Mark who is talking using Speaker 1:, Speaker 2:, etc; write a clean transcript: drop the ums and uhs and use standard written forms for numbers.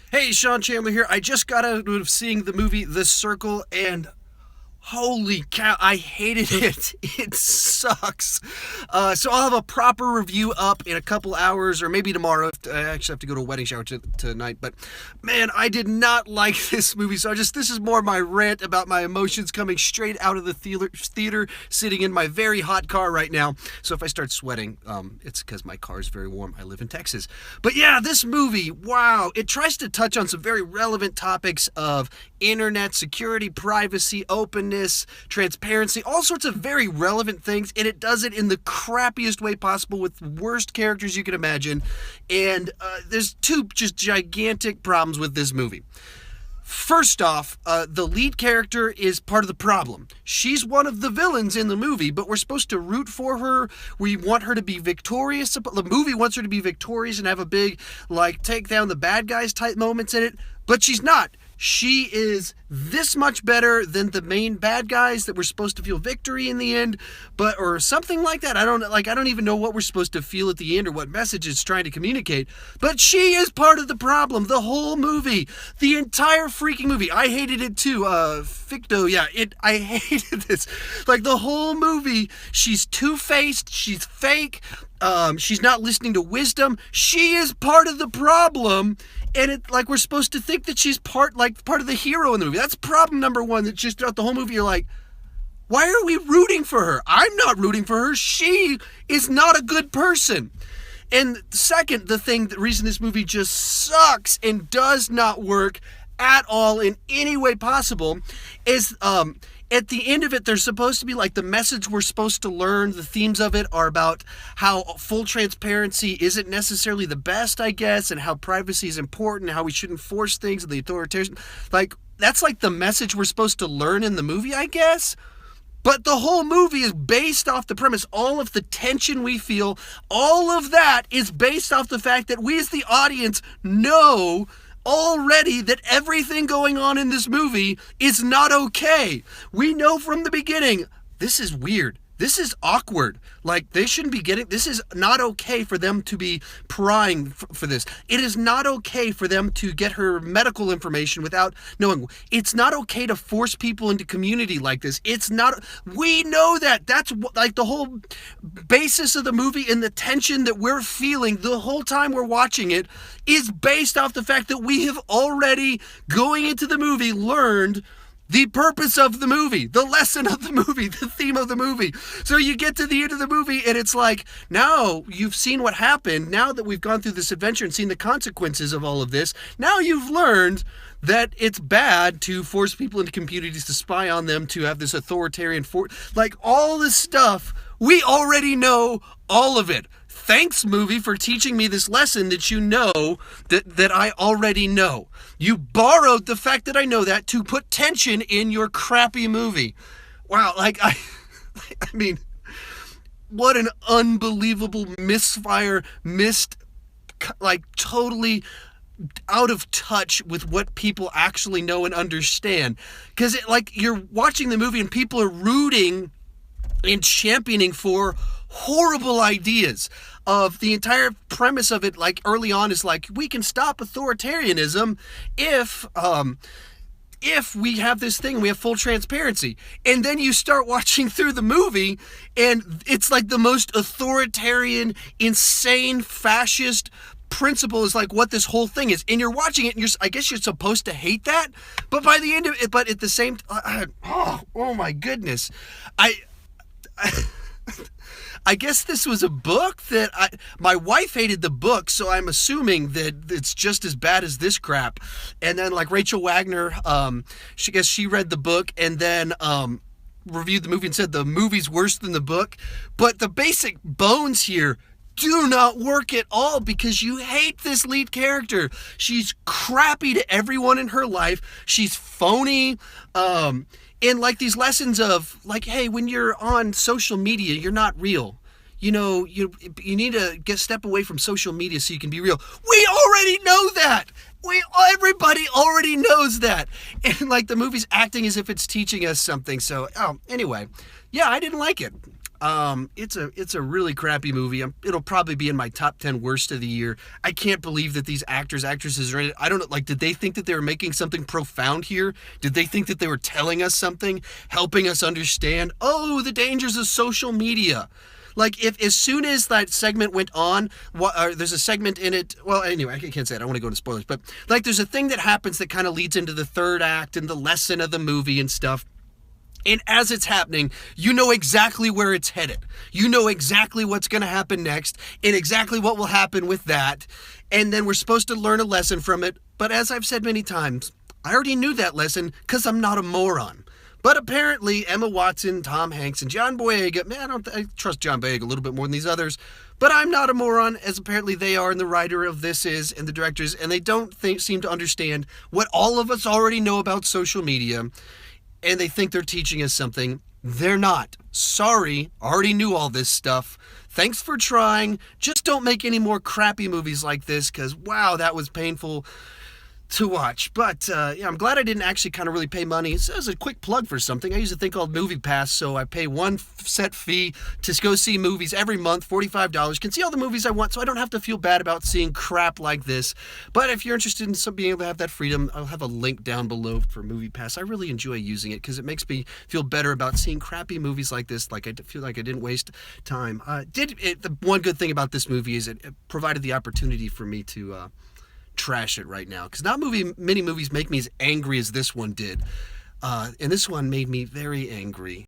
Speaker 1: Hey, Sean Chandler here. I just got out of seeing the movie The Circle, and holy cow, I hated it. It sucks. So I'll have a proper review up in a couple hours, or maybe tomorrow. I actually have to go to a wedding shower tonight. But man, I did not like this movie. So this is more my rant about my emotions coming straight out of the theater, sitting in my very hot car right now. So if I start sweating, it's because my car is very warm. I live in Texas. But yeah, this movie, wow, it tries to touch on some very relevant topics of internet security, privacy, openness, transparency, all sorts of very relevant things, and it does it in the crappiest way possible with the worst characters you can imagine. And there's two just gigantic problems with this movie. First off, the lead character is part of the problem. She's one of the villains in the movie, but we're supposed to root for her. We want her to be victorious. The movie wants her to be victorious and have a big, take down the bad guys type moments in it, but she's not. She is this much better than the main bad guys that we're supposed to feel victory in the end, or something like that. I don't even know what we're supposed to feel at the end or what message it's trying to communicate. But she is part of the problem. The whole movie, the entire freaking movie. I hated it too. Ficto, yeah, I hated this. The whole movie, she's two-faced, she's fake. She's not listening to wisdom. She is part of the problem, and we're supposed to think that she's part of the hero in the movie. That's problem number one. That just throughout the whole movie, you're like, why are we rooting for her? I'm not rooting for her. She is not a good person. And second, the reason this movie just sucks and does not work at all in any way possible is at the end of it, there's supposed to be the message we're supposed to learn. The themes of it are about how full transparency isn't necessarily the best, I guess, and how privacy is important, how we shouldn't force things, and the authoritarian. That's the message we're supposed to learn in the movie, I guess. But the whole movie is based off the premise. All of the tension we feel, all of that is based off the fact that we as the audience know already that everything going on in this movie is not okay. We know from the beginning, this is weird. This is awkward. They shouldn't be this is not okay for them to be prying for this. It is not okay for them to get her medical information without knowing. It's not okay to force people into community like this. It's not, we know that. That's the whole basis of the movie, and the tension that we're feeling the whole time we're watching it is based off the fact that we have already, going into the movie, learned the purpose of the movie, the lesson of the movie, the theme of the movie. So you get to the end of the movie and it's now you've seen what happened. Now that we've gone through this adventure and seen the consequences of all of this, now you've learned that it's bad to force people into communities, to spy on them, to have this authoritarian all this stuff. We already know all of it. Thanks, movie, for teaching me this lesson that you know that I already know. You borrowed the fact that I know that to put tension in your crappy movie. Wow, I mean, what an unbelievable misfire, totally out of touch with what people actually know and understand. Because you're watching the movie and people are rooting and championing for horrible ideas. Of the entire premise of it, early on, is we can stop authoritarianism if we have this thing, we have full transparency. And then you start watching through the movie, and it's the most authoritarian, insane, fascist principle is what this whole thing is. And you're watching it, and I guess you're supposed to hate that, but by the end of it, but at the same oh my goodness, I guess this was a book that my wife hated the book, so I'm assuming that it's just as bad as this crap. And then Rachel Wagner, she read the book and then reviewed the movie and said the movie's worse than the book. But the basic bones here do not work at all because you hate this lead character. She's crappy to everyone in her life. She's phony. And these lessons of hey, when you're on social media, you're not real. You need to step away from social media so you can be real. We already know that. Everybody already knows that. And the movie's acting as if it's teaching us something. So, anyway, yeah, I didn't like it. It's a really crappy movie. It'll probably be in my top 10 worst of the year. I can't believe that these actresses are in it. I don't know, like, did they think that they were making something profound here? Did they think that they were telling us something, helping us understand, oh, the dangers of social media? Like, if as soon as that segment went on, there's a segment in it. Well, anyway, I can't say it. I don't want to go into spoilers, but like, there's a thing that happens that kind of leads into the third act and the lesson of the movie and stuff. And as it's happening, you know exactly where it's headed. You know exactly what's going to happen next and exactly what will happen with that. And then we're supposed to learn a lesson from it. But as I've said many times, I already knew that lesson because I'm not a moron. But apparently Emma Watson, Tom Hanks, and John Boyega, man, I trust John Boyega a little bit more than these others, but I'm not a moron, as apparently they are, and the writer of this is, and the directors, and they don't seem to understand what all of us already know about social media. And they think they're teaching us something. They're not. Sorry, already knew all this stuff. Thanks for trying. Just don't make any more crappy movies like this, because, wow, that was painful to watch. But yeah, I'm glad I didn't actually kind of really pay money. It says a quick plug for something. I use a thing called MoviePass, so I pay one set fee to go see movies every month, $45. Can see all the movies I want, so I don't have to feel bad about seeing crap like this. But if you're interested in being able to have that freedom, I'll have a link down below for MoviePass. I really enjoy using it because it makes me feel better about seeing crappy movies like this. Like, I feel like I didn't waste time. The one good thing about this movie is it provided the opportunity for me to trash it right now, because not many movies make me as angry as this one did, and this one made me very angry.